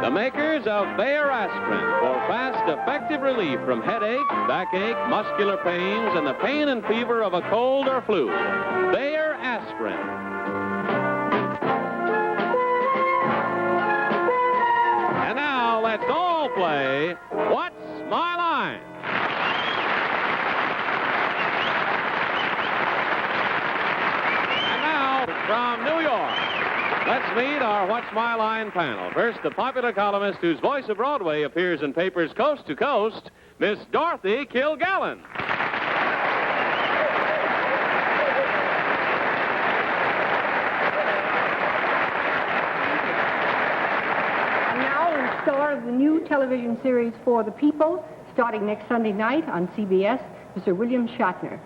The makers of Bayer Aspirin for fast, effective relief from headache, backache, muscular pains, and the pain and fever of a cold or flu. Bayer Aspirin. And now let's all play What's My Line? And now from New York, let's meet our What's My Line panel. First, the popular columnist whose voice of Broadway appears in papers coast to coast, Miss Dorothy Kilgallen. And now, in star of the new television series For the People, starting next Sunday night on CBS, Mr. William Shatner.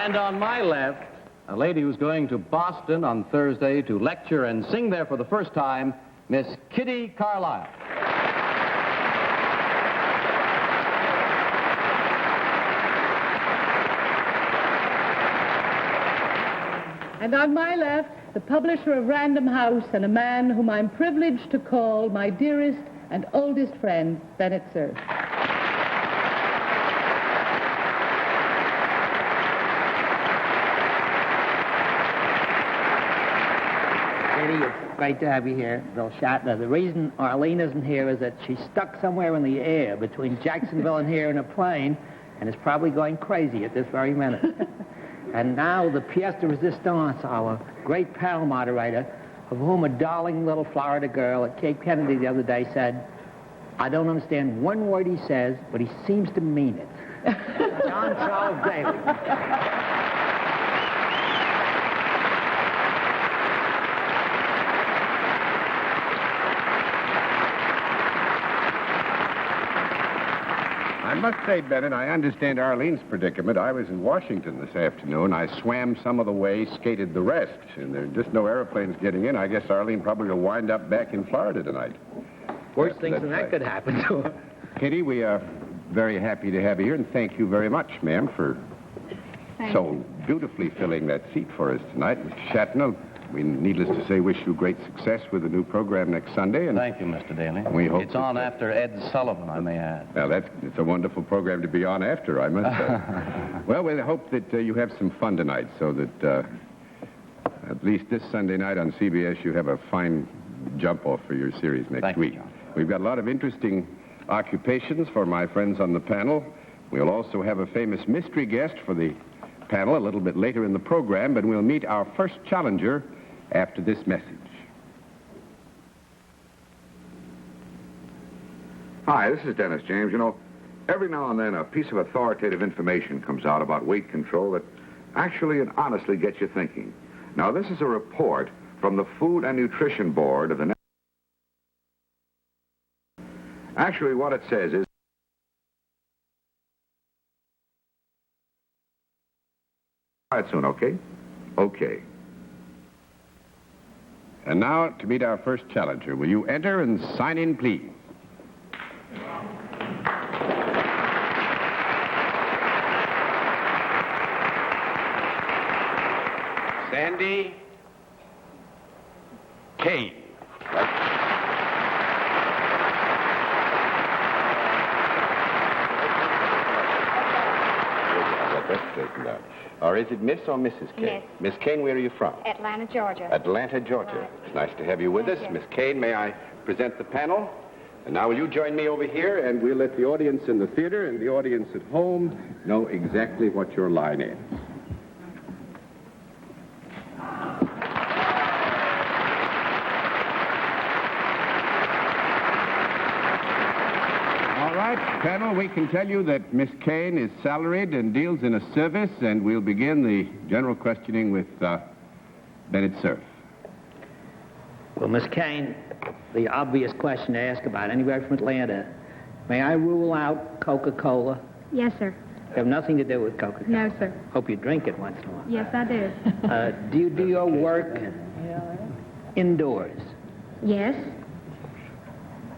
And on my left, a lady who's going to Boston on Thursday to lecture and sing there for the first time, Miss Kitty Carlisle. And on my left, the publisher of Random House and a man whom I'm privileged to call my dearest and oldest friend, Bennett Cerf. It's great to have you here, Bill Shatner. The reason Arlene isn't here is that she's stuck somewhere in the air between Jacksonville and here in a plane and is probably going crazy at this very minute. And now the pièce de résistance, our great panel moderator, of whom a darling little Florida girl at Cape Kennedy the other day said, "I don't understand one word he says, but he seems to mean it." John Charles Daly. I must say, Bennett, I understand Arlene's predicament. I was in Washington this afternoon. I swam some of the way, skated the rest, and there are just no airplanes getting in. I guess Arlene probably will wind up back in Florida tonight. Worse things than that could happen to her. Kitty, we are very happy to have you here, and thank you very much, ma'am, for so beautifully filling that seat for us tonight. Mr. Shatner, we, needless to say, wish you great success with the new program next Sunday. And thank you, Mr. Daly. We hope it's on after Ed Sullivan, I may add. Well, it's a wonderful program to be on after, I must say. Well, we hope that you have some fun tonight, so that at least this Sunday night on CBS you have a fine jump-off for your series next week. You, John. We've got a lot of interesting occupations for my friends on the panel. We'll also have a famous mystery guest for the panel a little bit later in the program, but we'll meet our first challenger after this message. Hi, this is Dennis James. You know, every now and then a piece of authoritative information comes out about weight control that actually and honestly gets you thinking. Now, this is a report from the Food and Nutrition Board of the... Actually, what it says is... All right, soon, okay? Okay. And now, to meet our first challenger, will you enter and sign in, please? Sandy Kane. Or is it Miss or Mrs. Kane? Miss. Miss Kane, where are you from? Atlanta, Georgia. Atlanta, Georgia. Right. It's nice to have you with us. Miss Kane, may I present the panel? And now will you join me over here, and we'll let the audience in the theater and the audience at home know exactly what your line is. All right, panel, we can tell you that Miss Kane is salaried and deals in a service, and we'll begin the general questioning with Bennett Cerf. Well, Miss Kane, the obvious question to ask about anybody from Atlanta, may I rule out Coca-Cola? Yes, sir. Have nothing to do with Coca-Cola? No, sir. Hope you drink it once in a while. Yes, I do. Do you do your work indoors? Yes.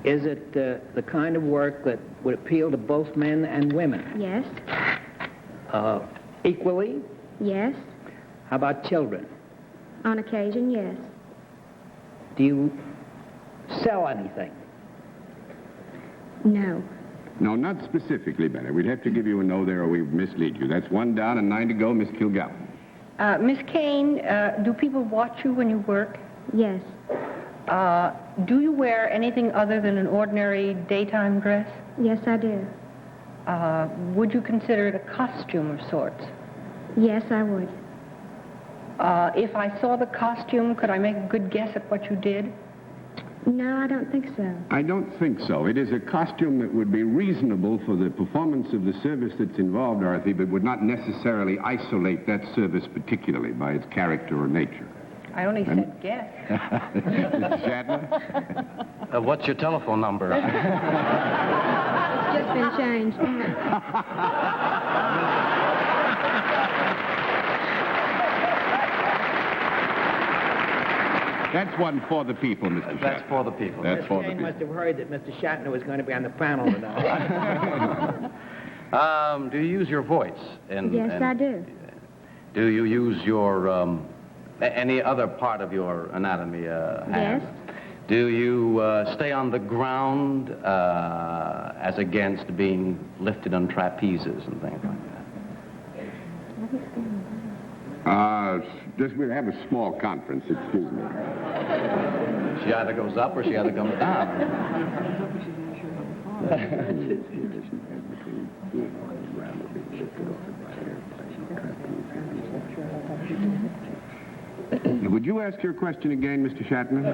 Is it the kind of work that would appeal to both men and women? Yes. Equally? Yes. How about children? On occasion, yes. Do you sell anything? No. No, not specifically, Bennett. We'd have to give you a no there or we'd mislead you. That's 1 down and 9 to go, Miss Kilgallen. Miss Kane, do people watch you when you work? Yes. Do you wear anything other than an ordinary daytime dress? Yes, I do. Would you consider it a costume of sorts? Yes, I would. If I saw the costume, could I make a good guess at what you did? No, I don't think so. I don't think so. It is a costume that would be reasonable for the performance of the service that's involved, Dorothy, but would not necessarily isolate that service particularly by its character or nature. I only said guess. Mr. Shatner? What's your telephone number? Just been changed. That's one for the people, Mr. Shatner. That's for the people. That's for the Kane people. must have heard that Mr. Shatner was going to be on the panel tonight. Do you use your voice? Yes, I do. Do you use your, any other part of your anatomy? Yes. Do you stay on the ground as against being lifted on trapezes and things like that? We have a small conference, excuse me. She either goes up or she either comes down. Would you ask your question again, Mr. Shatner?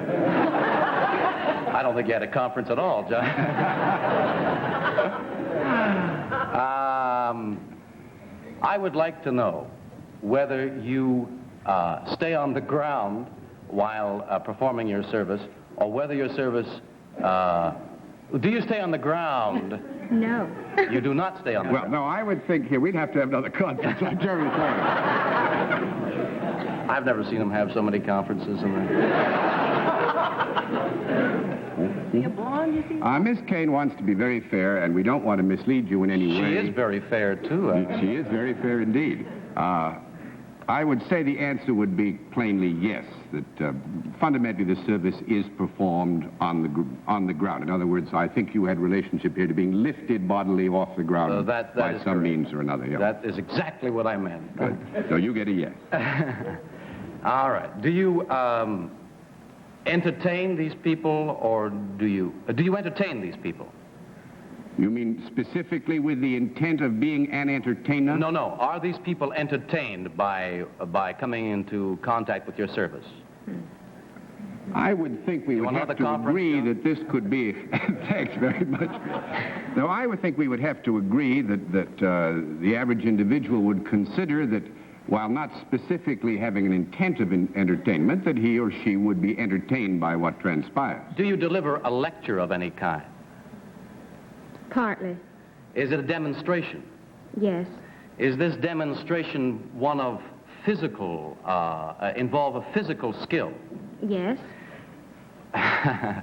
I don't think you had a conference at all, John. I would like to know whether you stay on the ground while performing your service, or whether your service... do you stay on the ground? No. You do not stay on the ground. Well, no, I would think here we'd have to have another conference. I'm terribly sorry. I've never seen them have so many conferences in there. Miss Kane wants to be very fair, and we don't want to mislead you in any way. She is very fair, too. She is very fair indeed. I would say the answer would be plainly yes, that fundamentally the service is performed on the ground. In other words, I think you had relationship here to being lifted bodily off the ground that by is some correct. means or another. Yeah. That is exactly what I meant. Good. So you get a yes. All right. Do you entertain these people, or do you entertain these people? You mean specifically with the intent of being an entertainer? No. Are these people entertained by coming into contact with your service? I would think we would have to agree that this could be... Thanks very much. No, I would think we would have to agree that the average individual would consider that while not specifically having an intent of entertainment, that he or she would be entertained by what transpires. Do you deliver a lecture of any kind? Partly. Is it a demonstration? Yes. Is this demonstration one of physical, involve a physical skill? Yes.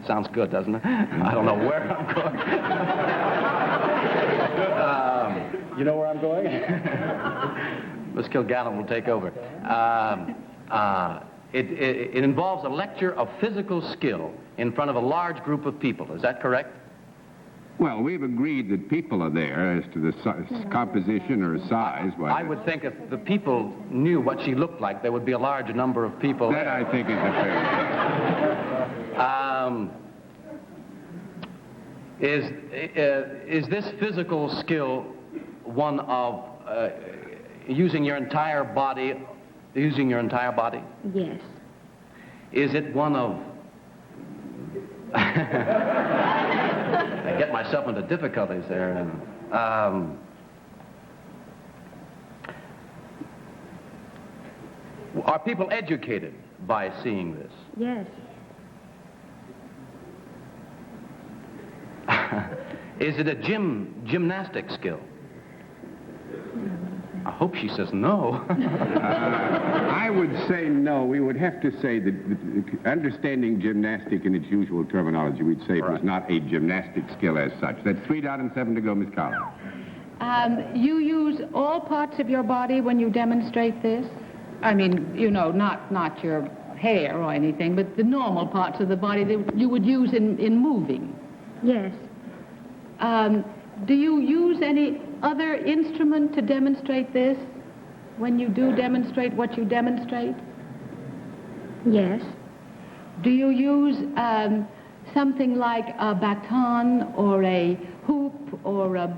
Sounds good, doesn't it? I don't know where I'm going. You know where I'm going? Miss Kilgallen will take over. It involves a lecture of physical skill in front of a large group of people. Is that correct? Well, we've agreed that people are there. As to the composition or size, I would think if the people knew what she looked like, there would be a large number of people. That, I think, is a fair. Is this physical skill one of using your entire body? Using your entire body? Yes. Is it one of... I get myself into difficulties there. Are people educated by seeing this? Yes. Is it a gymnastic skill? I hope she says no. I would say no. We would have to say that understanding gymnastic in its usual terminology, we'd say it was not a gymnastic skill as such. That's 3 down and 7 to go, Miss Carlisle. You use all parts of your body when you demonstrate this? I mean, you know, not your hair or anything, but the normal parts of the body that you would use in moving. Yes. Do you use any other instrument to demonstrate this when you do demonstrate what you demonstrate? Yes. Do you use something like a baton or a hoop or a...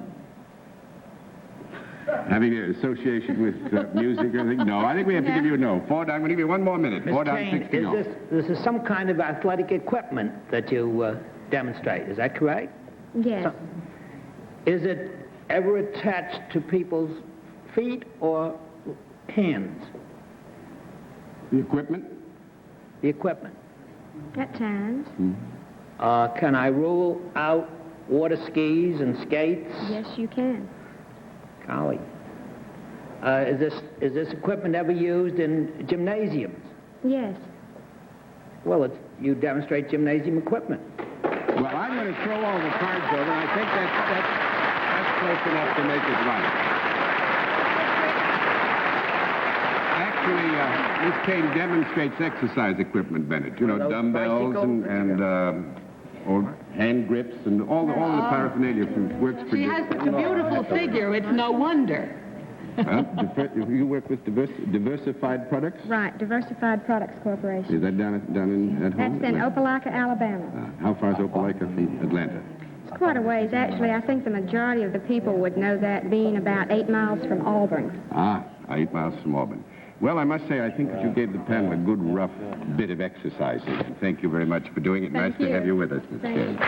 Having an association with music or anything? No, I think we have to give you a no. 4 down. I'm going to give you one more minute. 4 down, 6 to go. This is some kind of athletic equipment that you demonstrate. Is that correct? Yes. Is it ever attached to people's feet or hands? The equipment? The equipment. At times. Can I rule out water skis and skates? Yes, you can. Golly. Is this equipment ever used in gymnasiums? Yes. Well, you demonstrate gymnasium equipment. Well, I'm going to throw all the cards over, and I think that's close enough to make it right. Actually, Miss Kane demonstrates exercise equipment, Bennett. You know, dumbbells and or hand grips and all the paraphernalia works for She has such a beautiful figure, it's no wonder. You work with Diversified Products? Right, Diversified Products Corporation. Is that down at home? That's in Opelika, Alabama. How far is Opelika from Atlanta? It's quite a ways, actually. I think the majority of the people would know that, being about 8 miles from Auburn. 8 miles from Auburn. Well, I must say, I think that you gave the panel a good, rough bit of exercising. And thank you very much for doing it. Thank Nice you. to have you with us, Miss Thank Kane. you.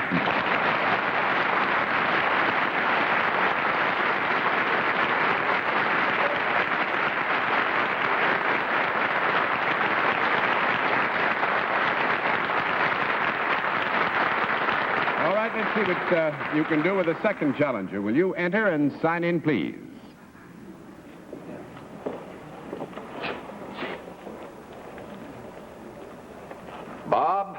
All right, let's see what you can do with the second challenger. Will you enter and sign in, please? Bob.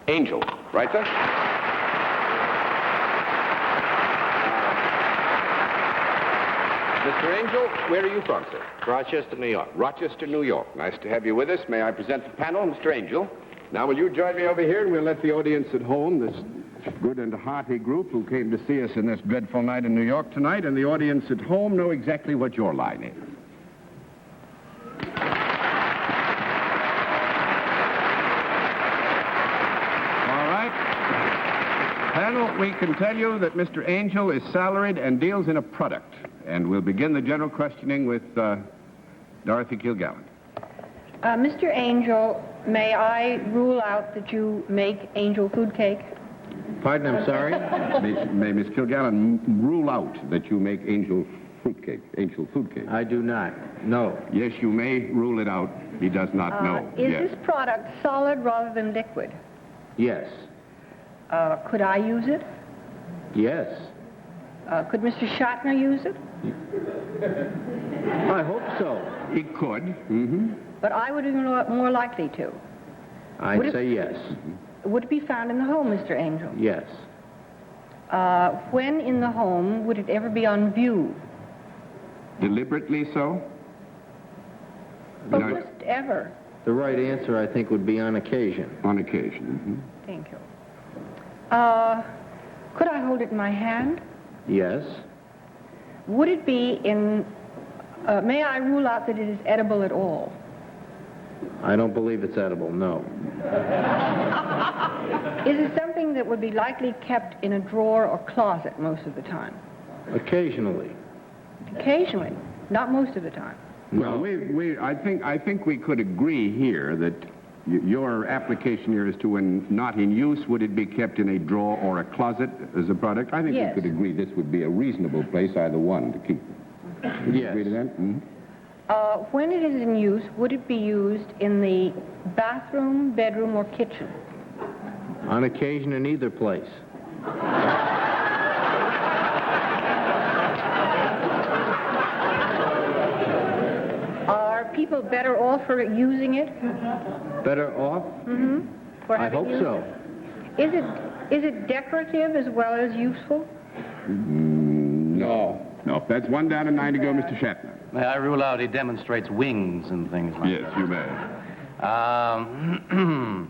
Angel. Right, sir? Mr. Angel, where are you from, sir? Rochester, New York. Rochester, New York. Nice to have you with us. May I present the panel, Mr. Angel? Now, will you join me over here, and we'll let the audience at home, this good and hearty group who came to see us in this dreadful night in New York tonight, and the audience at home know exactly what your line is. All right. Panel, we can tell you that Mr. Angel is salaried and deals in a product. And we'll begin the general questioning with Dorothy Kilgallen. Mr. Angel, may I rule out that you make angel food cake? Pardon, I'm sorry? May Miss Kilgallen rule out that you make angel food cake? I do not. No. Yes, you may rule it out. He does not know. Is Yes. this product solid rather than liquid? Yes. Could I use it? Yes. Could Mr. Shatner use it? I hope so. He could. Mm-hmm. But I would be more likely to. I'd say yes. Would it be found in the home, Mr. Angel? Yes. When in the home would it ever be on view? Deliberately so? But No. just ever. The right answer, I think, would be on occasion. On occasion. Thank you. Could I hold it in my hand? Yes. Would it be in... may I rule out that it is edible at all? I don't believe it's edible, no. Is it something that would be likely kept in a drawer or closet most of the time? Occasionally. Occasionally, not most of the time. Well, I think we could agree here that your application here is to when not in use, would it be kept in a drawer or a closet as a product? I think Yes. we could agree this would be a reasonable place, either one, to keep. Yes. Agree to that? Mm-hmm. When it is in use, would it be used in the bathroom, bedroom, or kitchen? On occasion in either place. Are people better off for using it? Better off? For I having hope used so. it? Is it Is it decorative as well as useful? No. No, that's 1 down and 9 to go, Mr. Shatner. May I rule out he demonstrates wings and things like Yes, you may. that?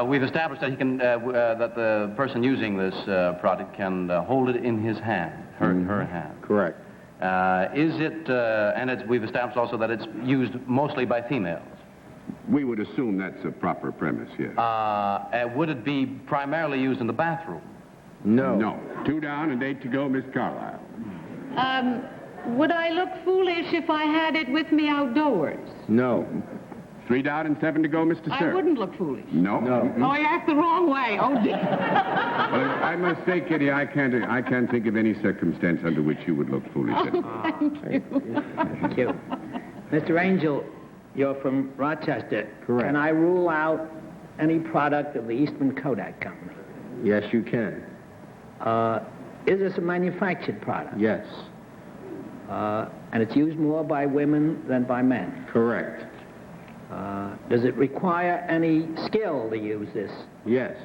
We've established that he can, that the person using this product can hold it in his hand, her hand. Correct. Is it, and we've established also that it's used mostly by females. We would assume that's a proper premise, yes. Would it be primarily used in the bathroom? No. No. 2 down and 8 to go, Miss Carlisle. Would I look foolish if I had it with me outdoors? No. 3 down and 7 to go, Mr. Cerf. I wouldn't look foolish. No. Oh, I asked the wrong way. Oh, dear. Well, I must say, Kitty, I can't think of any circumstance under which you would look foolish. Thank you. Thank you. Mr. Angel, you're from Rochester. Correct. Can I rule out any product of the Eastman Kodak Company? Yes, you can. Is this a manufactured product? Yes. And it's used more by women than by men? Correct. Does it require any skill to use this? Yes.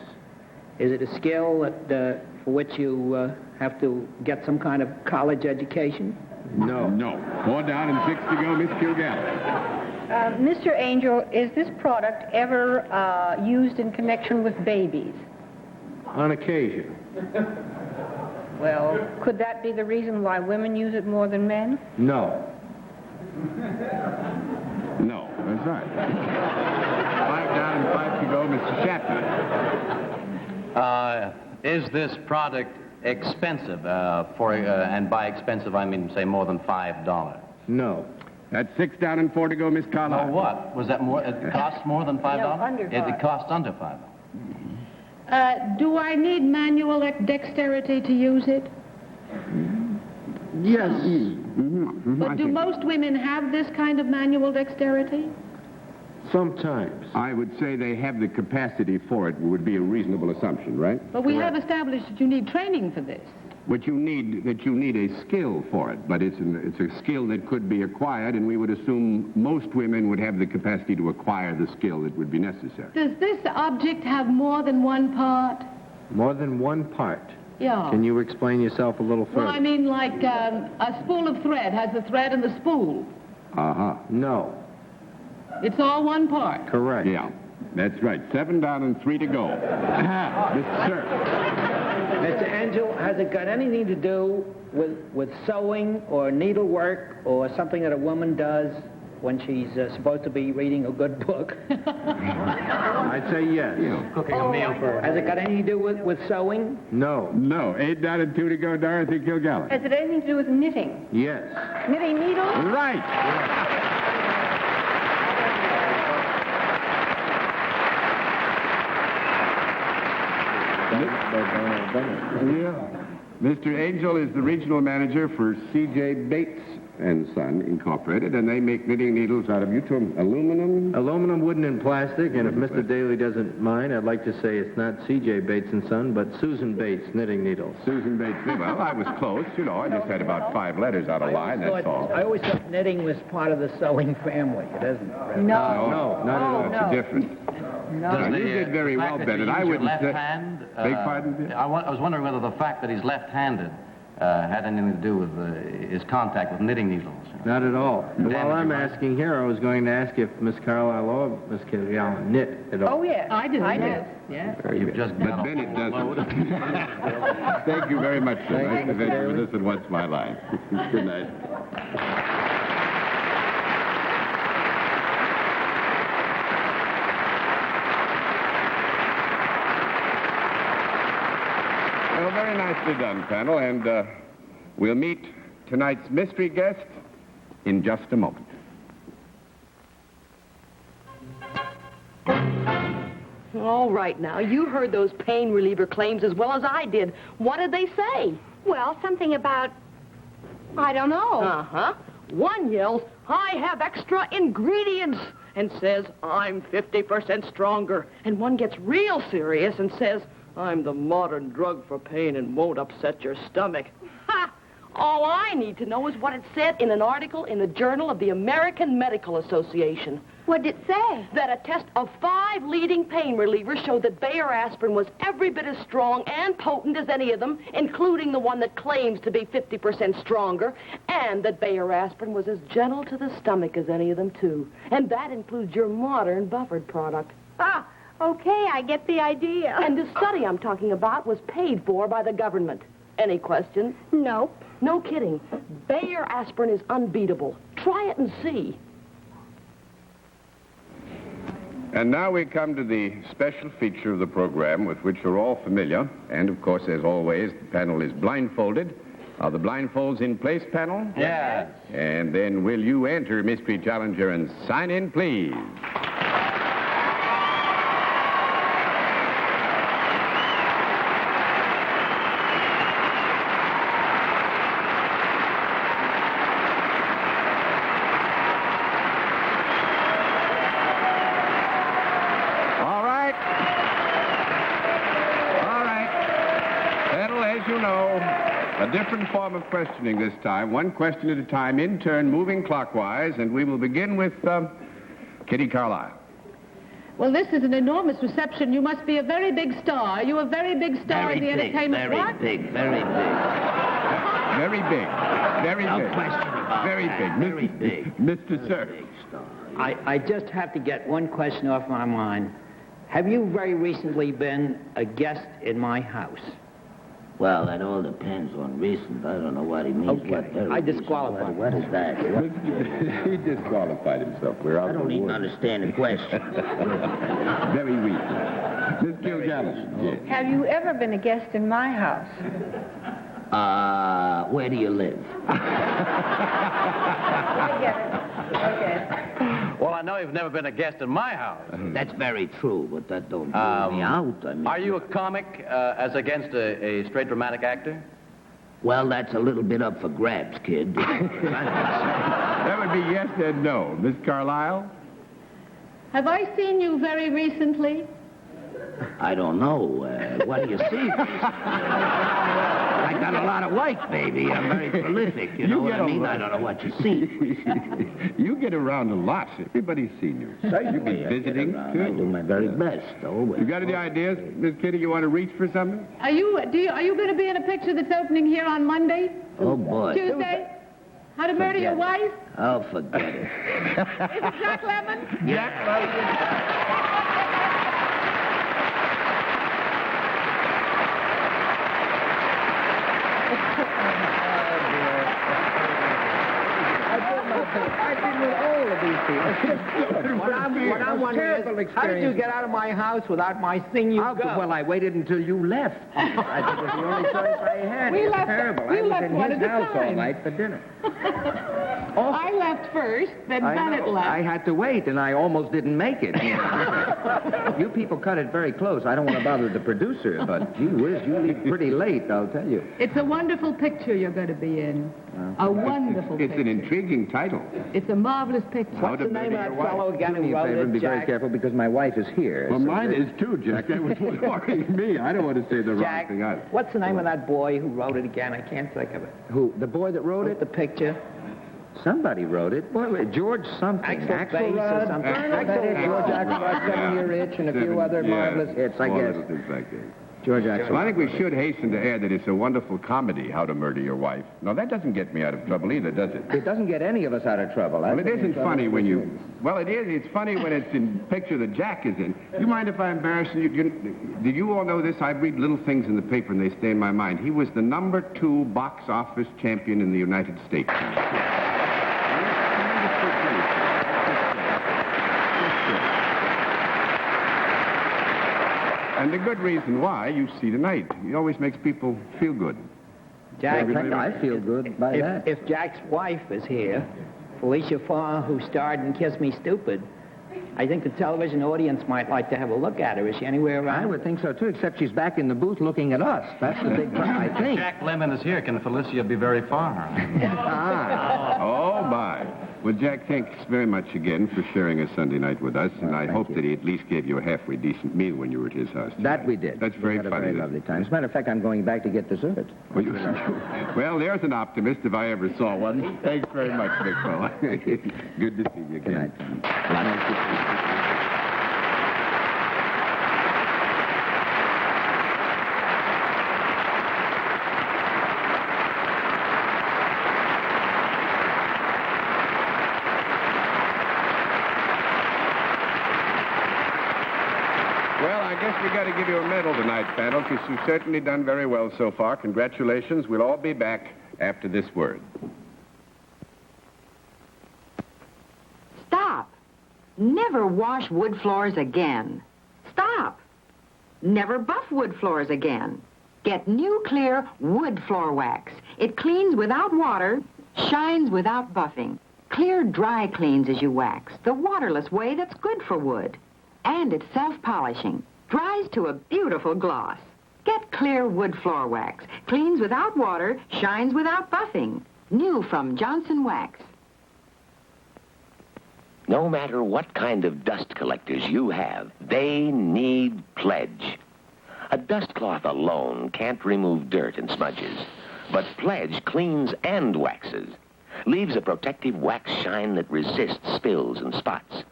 Is it a skill that, for which you have to get some kind of college education? No. No. 4 down and 6 to go, Miss Kilgallen. Mr. Angel, is this product ever used in connection with babies? On occasion. Well, could that be the reason why women use it more than men? No. No, that's right. 5 down and 5 to go, Mr. Shatner. Is this product expensive? And by expensive, I mean, say, more than $5? No. That's 6 down and 4 to go, Miss Carlisle. No, what? Was that more? It costs more than $5? No, under $5. It costs under $5. Do I need manual dexterity to use it? Yes. But do most women have this kind of manual dexterity? Sometimes. I would say they have the capacity for it, would be a reasonable assumption, right? But we have established that you need training for this. But you need a skill for it, but it's a skill that could be acquired, and we would assume most women would have the capacity to acquire the skill that would be necessary. Does this object have more than one part? More than one part. Yeah. Can you explain yourself a little further? Well, I mean, like a spool of thread has the thread and the spool. Uh-huh. No. It's all one part. Correct. Yeah, that's right. 7 down and 3 to go. Mr. Cerf. Mr. Angel, has it got anything to do with sewing or needlework or something that a woman does when she's supposed to be reading a good book? I'd say yes. Cooking a meal for her. Has it got anything to do with sewing? No. No, 8 down and 2 to go, Dorothy Kilgallen. Has it anything to do with knitting? Yes. Knitting needles? Right. Yeah. Mr. Angel is the regional manager for C.J. Bates and Son Incorporated, and they make knitting needles out of aluminum. Aluminum, wooden, and plastic, and if Mr. Daly doesn't mind, I'd like to say it's not C.J. Bates and Son, but Susan Bates knitting needles. Susan Bates. Well, I was close, I just had about 5 letters out of line, that's all. I always thought knitting was part of the sewing family. It isn't. Really. No, not at all. That's different. No. You did very well, Bennett. I wouldn't left say... hand, Beg pardon? I was wondering whether the fact that he's left-handed had anything to do with his contact with knitting needles. Not at all. Damage While I'm your mind. asking here, I was going to ask if Miss Carlisle or Miss Kilgallen knit at all. Oh, yes. I do. Yes. Yes. You've just But got a Bennett whole load. doesn't. Thank you very much, sir. Nice to visit with us and What's My Line. Good night. Well, very nicely done, panel, and we'll meet tonight's mystery guest in just a moment. All right, now, you heard those pain reliever claims as well as I did. What did they say? Well, something about, I don't know. Uh-huh. One yells, I have extra ingredients, and says, I'm 50% stronger. And one gets real serious and says, I'm the modern drug for pain and won't upset your stomach. Ha! All I need to know is what it said in an article in the Journal of the American Medical Association. What did it say? That a test of 5 leading pain relievers showed that Bayer aspirin was every bit as strong and potent as any of them, including the one that claims to be 50% stronger, and that Bayer aspirin was as gentle to the stomach as any of them, too. And that includes your modern buffered product. Ah, okay, I get the idea. And the study I'm talking about was paid for by the government. Any questions? Nope. No kidding. Bayer aspirin is unbeatable. Try it and see. And now we come to the special feature of the program with which you're all familiar. And, of course, as always, the panel is blindfolded. Are the blindfolds in place, panel? Yes. And then will you enter, Mystery Challenger, and sign in, please? A different form of questioning this time. One question at a time, in turn, moving clockwise, and we will begin with Kitty Carlisle. Well, this is an enormous reception. You must be a very big star. Are you a very big star in the entertainment? Very big. Very big. Very No big. question about Very that. big. Very big. Mr. Cerf. I just have to get one question off my mind. Have you very recently been a guest in my house? Well, that all depends on recent. I don't know what he means. Okay. What very I disqualify. recent. What is that? He disqualified himself. We're out I don't even understand the question. Very recent. Miss Kilgallen. Yes. Have you ever been a guest in my house? Where do you live? I get it. Okay. Well, I know you've never been a guest in my house. That's very true, but that don't rule me out. I mean, Are you a comic as against a straight dramatic actor? well, that's a little bit up for grabs, kid. That would be yes and no. Miss Carlisle? Have I seen you very recently? I don't know. What do you see? I got a lot of work, baby. I'm very prolific. You know what I mean? I don't know what you see. You get around a lot. Everybody's seen you. So you be visiting, too. I do my very best, always. You got any ideas, Miss Kitty? You want to reach for something? Are you going to be in a picture that's opening here on Monday? Oh, boy. Tuesday? How to Murder Your Wife? Oh, forget it. Is it Jack Lemmon? Jack Lemmon. I've been with all of these people. What I'm wondering is, how did you get out of my house without my seeing you go? Well, I waited until you left. That was the only choice I had. We It was left- terrible. we I was left in one his at a house all time. night for dinner. I left first, then Bennett know. left. I had to wait, and I almost didn't make it. You people cut it very close. I don't want to bother the producer, but gee whiz, you leave pretty late, I'll tell you. It's a wonderful picture you're going to be in. A wonderful It's picture. an intriguing title. It's a marvelous picture. What's the name of that fellow again Do who me a wrote favor and be it, very Jack? careful because my wife is here. Well, so mine that- is too, Jack. That was worrying me. I don't want to say the wrong Jack, thing either. what's the name of that boy who wrote it again? I can't think of it. Who? The boy that wrote it? The picture. Somebody wrote it. Boy, George something. Axel Bass or Axelrod. something. I know that is George Axelrod, 7-Year Itch, and a few other marvelous hits, I Small guess. little things like that. George Axelrod. Well, I think we should hasten to add that it's a wonderful comedy, How to Murder Your Wife. Now, that doesn't get me out of trouble either, does it? It doesn't get any of us out of trouble. Well, it isn't funny when you... Well, it is. It's funny when it's in picture that Jack is in. You mind if I embarrass you? Did you all know this? I read little things in the paper, and they stay in my mind. He was the #2 box office champion in the United States. And the good reason why, you see tonight. He always makes people feel good. Jack, I feel good by that. If Jack's wife is here, Felicia Farr, who starred in Kiss Me Stupid, I think the television audience might like to have a look at her. Is she anywhere around? I would think so, too, except she's back in the booth looking at us. That's the big problem, I think. Jack Lemmon is here. Can Felicia be very far? Oh, my. Well, Jack, thanks very much again for sharing a Sunday night with us, and I hope that he at least gave you a halfway decent meal when you were at his house. That we did. That's very funny. We had a very lovely time. As a matter of fact, I'm going back to get dessert. Well, there's an optimist if I ever saw one. Thanks very much, big fella. Good to see you again. Good night, Tom. Well, I guess we got to give you a medal tonight, panel, because you've certainly done very well so far. Congratulations. We'll all be back after this word. Stop. Never wash wood floors again. Stop. Never buff wood floors again. Get new clear wood floor wax. It cleans without water, shines without buffing. Clear dry cleans as you wax, the waterless way that's good for wood. And it's self-polishing. Dries to a beautiful gloss. Get clear wood floor wax. Cleans without water, shines without buffing. New from Johnson Wax. No matter what kind of dust collectors you have, they need Pledge. A dust cloth alone can't remove dirt and smudges, but Pledge cleans and waxes. Leaves a protective wax shine that resists spills and spots.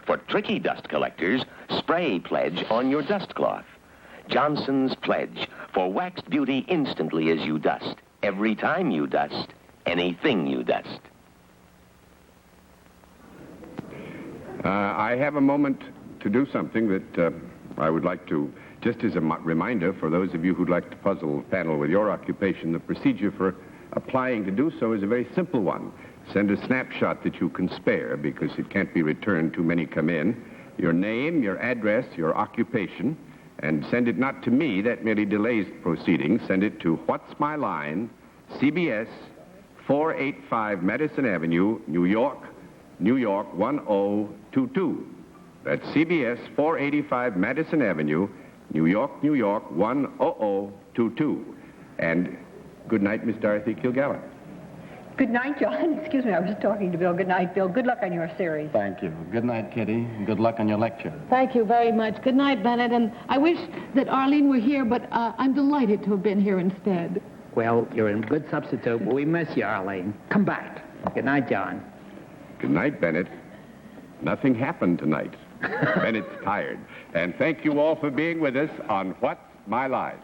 For tricky dust collectors, spray Pledge on your dust cloth. Johnson's Pledge, for waxed beauty instantly as you dust. Every time you dust, anything you dust. I have a moment to do something that I would like to, just as a reminder for those of you who'd like to puzzle the panel with your occupation, the procedure for applying to do so is a very simple one. Send a snapshot that you can spare, because it can't be returned, too many come in. Your name, your address, your occupation, and send it not to me, that merely delays proceedings. Send it to What's My Line, CBS, 485 Madison Avenue, New York, 1022. That's CBS, 485 Madison Avenue, New York, 1022. And good night, Miss Dorothy Kilgallen. Good night, John. Excuse me, I was just talking to Bill. Good night, Bill. Good luck on your series. Thank you. Good night, Kitty. Good luck on your lecture. Thank you very much. Good night, Bennett. And I wish that Arlene were here, but I'm delighted to have been here instead. Well, you're a good substitute, but we miss you, Arlene. Come back. Good night, John. Good night, Bennett. Nothing happened tonight. Bennett's tired. And thank you all for being with us on What's My Line.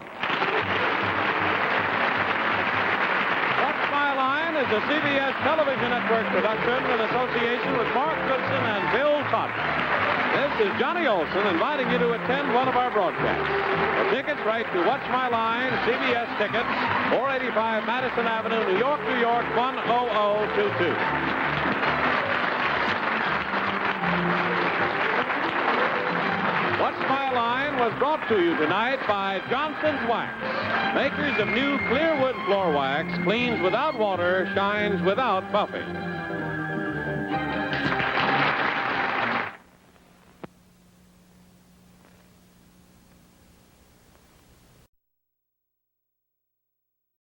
Is a CBS television network production in association with Mark Goodson and Bill Cotton. This is Johnny Olson inviting you to attend one of our broadcasts. For tickets, write to What's My Line, CBS Tickets, 485 Madison Avenue, New York, 10022. What's My Line was brought to you tonight by Johnson's Wax, makers of new clear wood floor wax, cleans without water, shines without buffing.